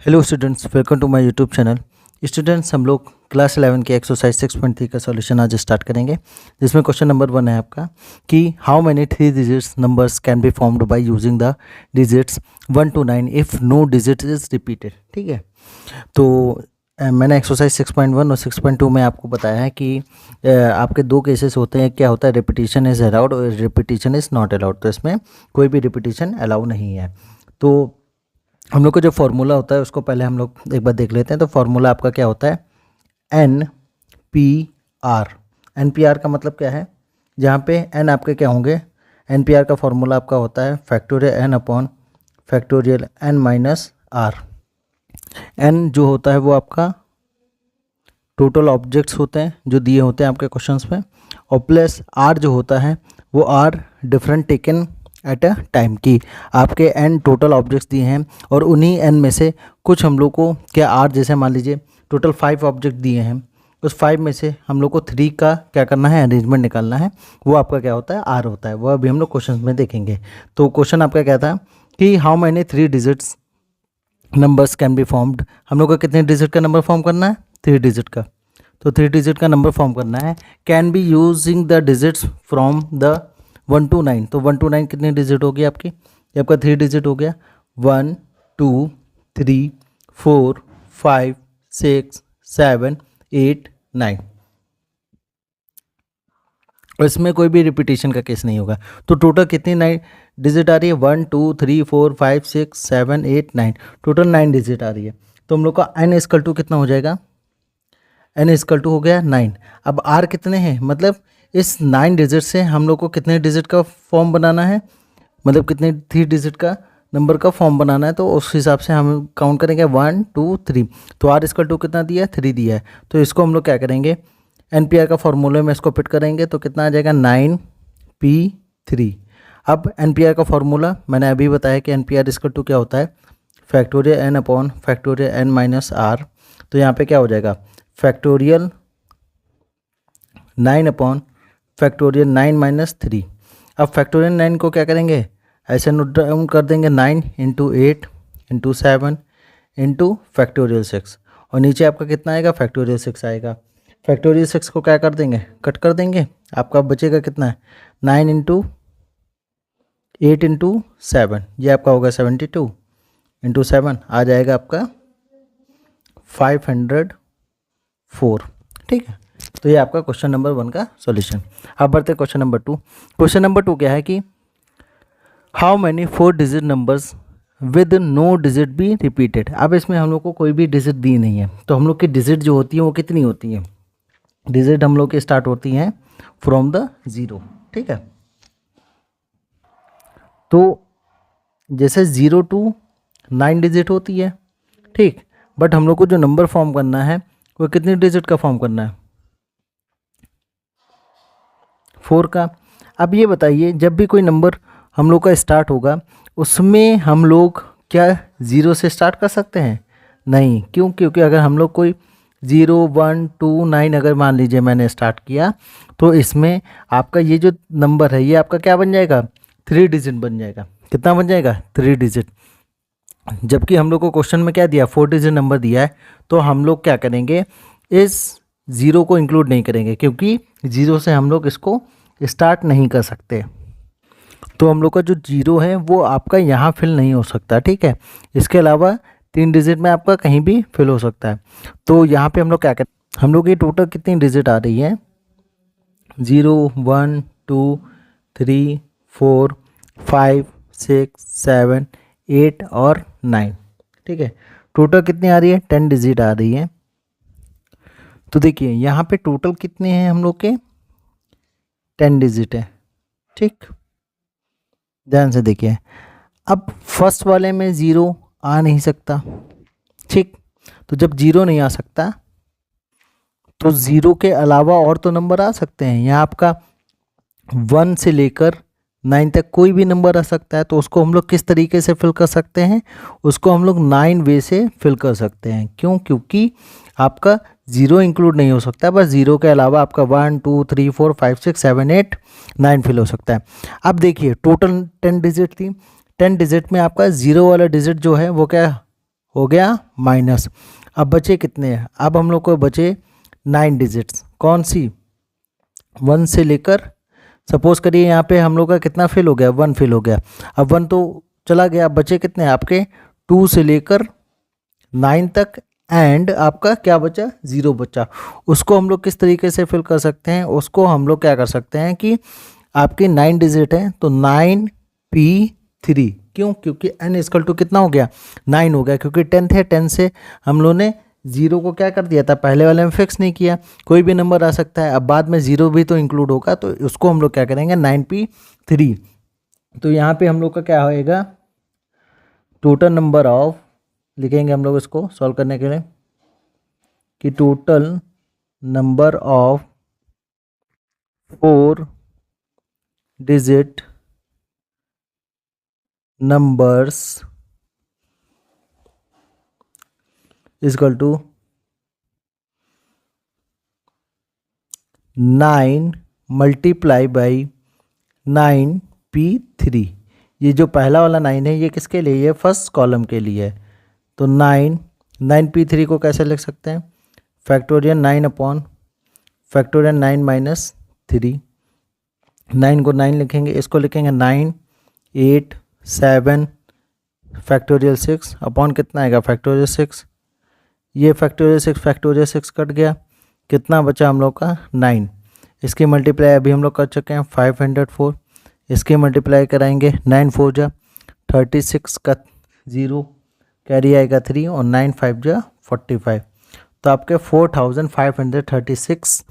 Hello students, welcome to my YouTube channel. Students, हम लोग class 11 के एक्सरसाइज 6.3 का सॉल्यूशन आज स्टार्ट करेंगे, जिसमें क्वेश्चन नंबर 1 है आपका कि how many 3 digits numbers can be formed by using the digits 1 to 9 if no digit is repeated. ठीक है, तो मैंने एक्सरसाइज 6.1 और 6.2 में आपको बताया है कि आपके दो केसेस होते हैं। क्या होता है, रिपीटिशन इज़ अलाउड और रिपीटिशन इज़ नॉट अलाउड। तो इसमें कोई भी रिपीटिशन अलाउ नहीं है। तो हम लोग का जो फार्मूला होता है उसको पहले हम लोग एक बार देख लेते हैं। तो फार्मूला आपका क्या होता है, N P R. N P R का मतलब क्या है, जहाँ पे एन आपके क्या होंगे, एन पी आर का फार्मूला आपका होता है factorial N upon factorial N minus R. N जो होता है वो आपका टोटल ऑब्जेक्ट्स होते हैं जो दिए होते हैं आपके क्वेश्चंस में, और प्लस आर जो होता है वो R different taken at a time की आपके एन टोटल ऑब्जेक्ट्स दिए हैं, और उन्हीं एन में से कुछ हम लोग को क्या आर, जैसे मान लीजिए टोटल 5 ऑब्जेक्ट दिए हैं, उस 5 में से हम लोग को 3 का क्या करना है, अरेंजमेंट निकालना है। वो आपका क्या होता है, आर होता है। वो अभी हम लोग क्वेश्चन में देखेंगे। तो क्वेश्चन आपका क्या था कि how many 3 digits numbers can be formed. हम लोग को कितने डिजिट का नंबर फॉर्म करना है, 3 डिजिट का। तो 3 डिजिट का नंबर फॉर्म करना है। Can be using the digits from the 1 to 9। तो 1 to 9 कितनी डिजिट होगी आपकी, ये आपका 3 डिजिट हो गया। 1 2 3 4 5 6 7 8 9। और इसमें कोई भी रिपीटेशन का केस नहीं होगा। तो टोटल कितनी 9 डिजिट आ रही है, 1 2 3 4 5 6 7 8 9, टोटल 9 डिजिट आ रही है। तो हम लोग का एन इक्वल टू कितना हो जाएगा, एन इक्वल टू हो गया 9। अब आर कितने हैं, मतलब इस 9 डिजिट से हम लोग को कितने डिजिट का फॉर्म बनाना है, मतलब कितने 3 डिजिट का नंबर का फॉर्म बनाना है। तो उस हिसाब से हम काउंट करेंगे 1 2 3। तो आर इक्वल टू कितना दिया है, 3 दिया है। तो इसको हम लोग क्या करेंगे, एन पी आर का फॉर्मूले में इसको फिट करेंगे तो कितना आ जाएगा 9p3। अब एन पी आर का फॉर्मूला मैंने अभी बताया कि N P R equal to क्या होता है, factorial N upon factorial N minus R. तो यहाँ पे क्या हो जाएगा, फैक्टोरियल 9 अपॉन फैक्टोरियल 9 माइनस 3। अब फैक्टोरियल 9 को क्या करेंगे, ऐसे नोट डाउन कर देंगे, 9 इंटू 8 इंटू 7 इंटू फैक्टोरियल 6, और नीचे आपका कितना आएगा, फैक्टोरियल 6 आएगा। फैक्टोरियल 6 को क्या कर देंगे, कट कर देंगे। आपका बचेगा कितना है, 9 इंटू 8 इंटू 7, ये आपका होगा 72 इंटू 7 आ जाएगा आपका 504। ठीक है, तो ये आपका क्वेश्चन नंबर 1 का सॉल्यूशन। अब बढ़ते हैं क्वेश्चन नंबर 2। क्वेश्चन नंबर 2 क्या है कि how many 4 digit numbers with no digit be repeated. अब इसमें हम लोग को कोई भी डिजिट दी नहीं है, तो हम लोग की डिजिट जो होती है वो कितनी होती है, डिजिट हम लोग की स्टार्ट होती हैं फ्रॉम द 0। ठीक है, तो जैसे 0 to 9 डिजिट होती है, ठीक, बट हम लोग को जो नंबर फॉर्म करना है वो कितनी डिजिट का फॉर्म करना है, 4 का। अब ये बताइए, जब भी कोई नंबर हम लोग का स्टार्ट होगा उसमें हम लोग क्या 0 से स्टार्ट कर सकते हैं, नहीं। क्यों, क्योंकि अगर हम लोग कोई 0 1 2 9 अगर मान लीजिए मैंने स्टार्ट किया, तो इसमें आपका ये जो नंबर है ये आपका क्या बन जाएगा, 3 डिजिट बन जाएगा। कितना बन जाएगा, 3 डिजिट। जबकि हम लोग को क्वेश्चन में क्या दिया, 4 डिजिट नंबर दिया है। तो हम लोग क्या करेंगे, इस 0 को इंक्लूड नहीं करेंगे, क्योंकि 0 से हम लोग इसको स्टार्ट नहीं कर सकते। तो हम लोग का जो 0 है वो आपका यहाँ फिल नहीं हो सकता। ठीक है, इसके अलावा 3 डिजिट में आपका कहीं भी फिल हो सकता है। तो यहाँ पे हम लोग क्या करें, हम लोग की टोटल कितनी डिजिट आ रही है, 0 1 2 3 4 5 6 7 8 और 9। ठीक है, टोटल कितनी आ रही है, 10 डिजिट आ रही है। तो देखिए यहाँ पे टोटल कितने हैं हम लोग के, 10 डिजिट है। ठीक, ध्यान से देखिए। अब फर्स्ट वाले में 0 आ नहीं सकता, ठीक, तो जब 0 नहीं आ सकता तो 0 के अलावा और तो नंबर आ सकते हैं। यहाँ आपका 1 से लेकर 9 तक कोई भी नंबर आ सकता है। तो उसको हम लोग किस तरीके से फिल कर सकते हैं, उसको हम लोग 9 वे से फिल कर सकते हैं। क्यों, क्योंकि आपका 0 इंक्लूड नहीं हो सकता, बस 0 के अलावा आपका 1 2 3 4 5 6 7 8 9 फिल हो सकता है। अब देखिए टोटल 10 डिजिट थी, 10 डिजिट में आपका 0 वाला डिजिट जो है वो क्या हो गया माइनस। अब बचे कितने हैं, अब हम लोग को बचे 9 डिजिट्स। कौन सी, 1 से लेकर, सपोज करिए यहाँ पे हम लोग का कितना फिल हो गया, 1 फिल हो गया। अब 1 तो चला गया, अब बचे कितने आपके 2 से लेकर 9 तक, एंड आपका क्या बचा, 0 बचा। उसको हम लोग किस तरीके से फिल कर सकते हैं, उसको हम लोग क्या कर सकते हैं कि आपके 9 डिजिट हैं तो 9p3, क्यों, क्योंकि n इक्वल टू कितना हो गया, 9 हो गया, क्योंकि 10 है, 10 से हम लोग ने 0 को क्या कर दिया था, पहले वाले में फिक्स नहीं किया, कोई भी नंबर आ सकता है। अब बाद में 0 भी तो इंक्लूड होगा, तो उसको हम लोग क्या करेंगे 9p3। तो यहाँ पे हम लोग का क्या होएगा, टोटल नंबर ऑफ, लिखेंगे हम लोग इसको सॉल्व करने के लिए कि total number of 4 digit numbers equal to 9 multiply by 9p3। ये जो पहला वाला 9 है ये किसके लिए, ये फर्स्ट कॉलम के लिए है। तो 9p3 को कैसे लिख सकते हैं, फैक्टोरियल 9 अपॉन फैक्टोरियल 9 माइनस 3। 9 को 9 लिखेंगे, इसको लिखेंगे 9 8 7 फैक्टोरियल 6 अपॉन कितना आएगा, फैक्टोरियल 6। ये फैक्टोरियल 6 कट गया, कितना बचा हम लोग का 9। इसकी मल्टीप्लाई अभी हम लोग कर चुके हैं 504। इसकी मल्टीप्लाई कराएंगे 9 4 जा 36 का 0 कैरी आएगा 3 और 9 5 जा 45। तो आपके 4536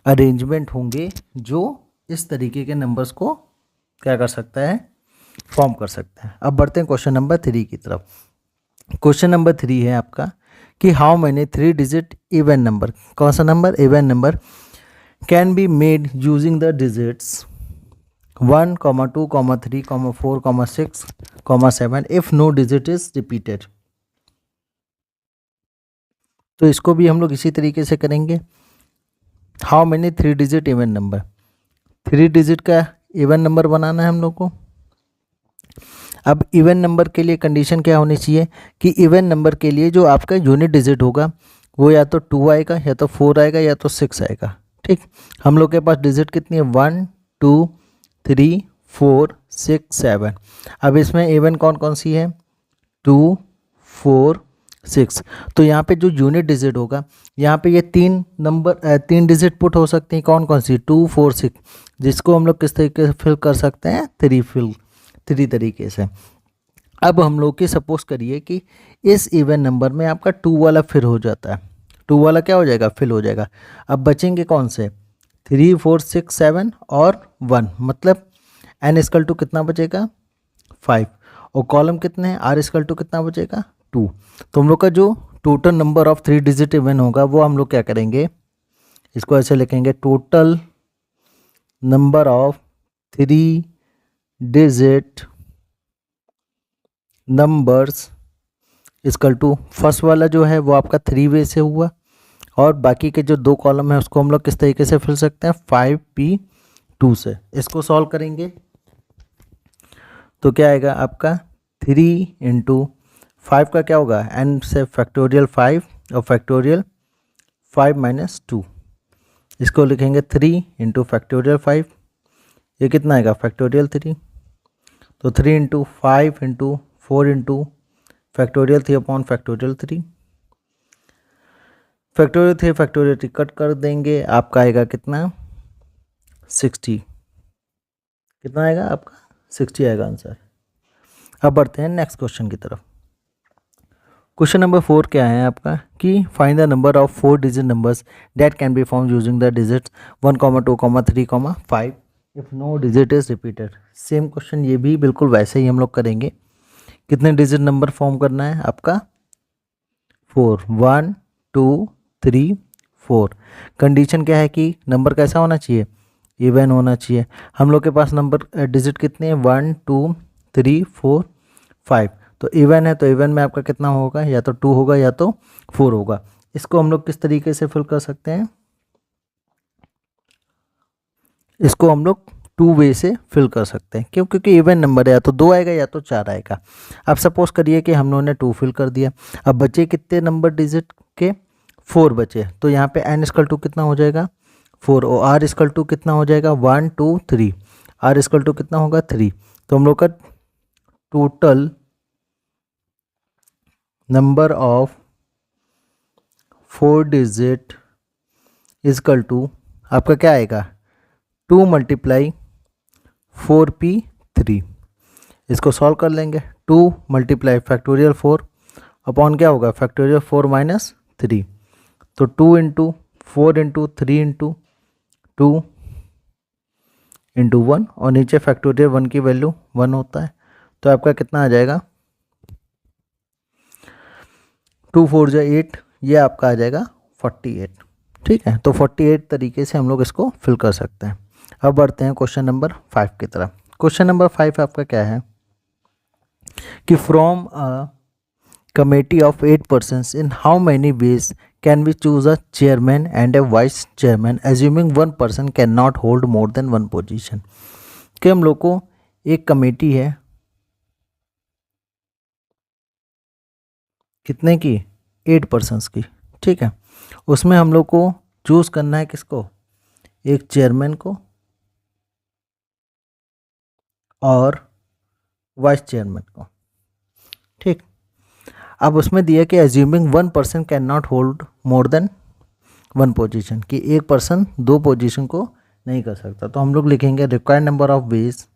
अरेंजमेंट होंगे जो इस तरीके के नंबर्स को क्या कर सकता है, फॉर्म कर सकता है। अब बढ़ते हैं क्वेश्चन नंबर 3 की तरफ। क्वेश्चन नंबर 3 है आपका कि how many 3 digit even number, कौन सा number, even number can be made using the digits 1, 2, 3, 4, 6, 7 if no digit is repeated. तो इसको भी हम लोग इसी तरीके से करेंगे। How many 3 digit even number, 3 digit का इवन नंबर बनाना है हम लोग को। अब इवन नंबर के लिए कंडीशन क्या होनी चाहिए कि इवन नंबर के लिए जो आपका यूनिट डिजिट होगा वो या तो 2 आएगा, या तो 4 आएगा, या तो 6 आएगा। ठीक, हम लोग के पास डिजिट कितनी है, 1 2 3 4 6 7। अब इसमें इवन कौन कौन सी है, 2 4 6। तो यहाँ पे जो यूनिट डिजिट होगा, यहाँ पे ये 3 डिजिट पुट हो सकती हैं, कौन कौन सी, 2 4 6, जिसको हम लोग किस तरीके से फिल कर सकते हैं, 3 तरीके से। अब हम लोग की सपोज करिए कि इस इवन नंबर में आपका 2 वाला फिल हो जाता है, 2 वाला क्या हो जाएगा, फिल हो जाएगा। अब बचेंगे कौन से, 3 4 6 7 और 1, मतलब n इक्वल टू कितना बचेगा 5, और कॉलम कितने हैं, r इक्वल टू कितना बचेगा 2। तो हम लोग का जो total number of 3 digit even होगा वो हम लोग क्या करेंगे, इसको ऐसे लिखेंगे, total number of 3 digit numbers equal to, first वाला जो है वो आपका 3 वे से हुआ, और बाकी के जो 2 कॉलम है उसको हम लोग किस तरीके से फिल सकते हैं, 5p2 से। इसको सॉल्व करेंगे तो क्या आएगा आपका 3 इंटू 5 का क्या होगा, n से फैक्टोरियल 5 और फैक्टोरियल 5 माइनस 2। इसको लिखेंगे 3 इंटू फैक्टोरियल 5, ये कितना आएगा, फैक्टोरियल 3। तो 3 into 5 into 4 into factorial 3 upon factorial 3। Factorial 3 factorial 3 cut कर देंगे, आपका आएगा कितना 60। कितना आएगा आपका 60 आएगा आंसर। अब बढ़ते हैं नेक्स्ट क्वेश्चन की तरफ। क्वेश्चन नंबर 4 क्या है आपका कि find the number of 4 digit numbers that can be form using the digits 1, 2, 3, 5 if no digit is repeated. Same question ये भी बिल्कुल वैसे ही हम लोग करेंगे। कितने डिजिट नंबर फॉर्म करना है आपका 4, 1 2 3 4। कंडीशन क्या है कि नंबर कैसा होना चाहिए, इवन होना चाहिए। हम लोग के पास नंबर डिजिट कितने हैं, 1 2 3 4 5। तो इवन है तो इवन में आपका कितना होगा, या तो 2 होगा या तो 4 होगा। इसको हम लोग किस तरीके से फिल कर सकते हैं, इसको हम लोग टू वे से फिल कर सकते हैं। क्यों? क्योंकि इवन नंबर है, या तो 2 आएगा या तो 4 आएगा। अब सपोज करिए कि हम लोगों ने 2 फिल कर दिया। अब बचे कितने नंबर डिजिट के? 4 बचे। तो यहाँ पे n इक्वल टू कितना हो जाएगा? 4। और r इक्वल टू कितना हो जाएगा? 1 2 3। r इक्वल टू कितना होगा? 3। तो हम लोग का total number of 4 digit equal to आपका क्या आएगा? 2 मल्टीप्लाई 4p3। इसको सॉल्व कर लेंगे। 2 मल्टीप्लाई फैक्टोरियल 4 अपॉन क्या होगा? Factorial 4 minus 3। तो 2 इंटू 4 इंटू 3 इंटू 2 इंटू 1 और नीचे फैक्टोरियल 1 की वैल्यू 1 होता है। तो आपका कितना आ जाएगा? 2 4 जा 8, ये आपका आ जाएगा 48। ठीक है, तो 48 तरीके से हम लोग इसको फिल कर सकते हैं। अब बढ़ते हैं क्वेश्चन नंबर 5 की तरफ। क्वेश्चन नंबर 5 आपका क्या है कि from a committee of 8 persons in how many ways can we choose a chairman and a vice chairman assuming one person cannot hold more than one position। कि हम लोग को एक कमेटी है, कितने की? 8 persons की। ठीक है, उसमें हम लोग को चूज करना है किसको? एक चेयरमैन को और वाइस चेयरमैन को। ठीक, अब उसमें दिया कि assuming one person can not hold more than one position, कि एक पर्सन 2 पोजीशन को नहीं कर सकता। तो हम लोग लिखेंगे required number of ways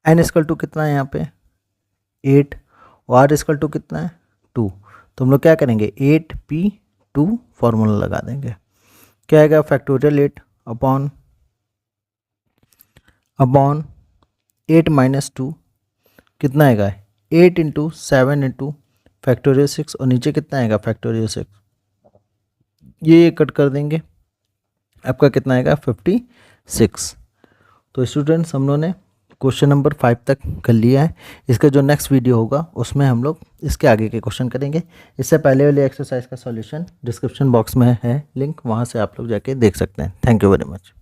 n equal to कितना है यहाँ पे? 8 और आर इक्वल टू कितना है? 2। तो हम लोग क्या करेंगे? 8p2 फॉर्मूला लगा देंगे। क्या आएगा? फैक्टोरियल 8 अपॉन 8 माइनस 2 कितना आएगा? 8 इंटू 7 इंटू फैक्टोरियल 6 और नीचे कितना आएगा? फैक्टोरियल 6। ये कट कर देंगे, आपका कितना आएगा? 56। तो स्टूडेंट्स हम लोगों ने क्वेश्चन नंबर 5 तक कर लिया है। इसका जो नेक्स्ट वीडियो होगा उसमें हम लोग इसके आगे के क्वेश्चन करेंगे। इससे पहले वाले एक्सरसाइज का सॉल्यूशन डिस्क्रिप्शन बॉक्स में है लिंक, वहाँ से आप लोग जाके देख सकते हैं। Thank you very much.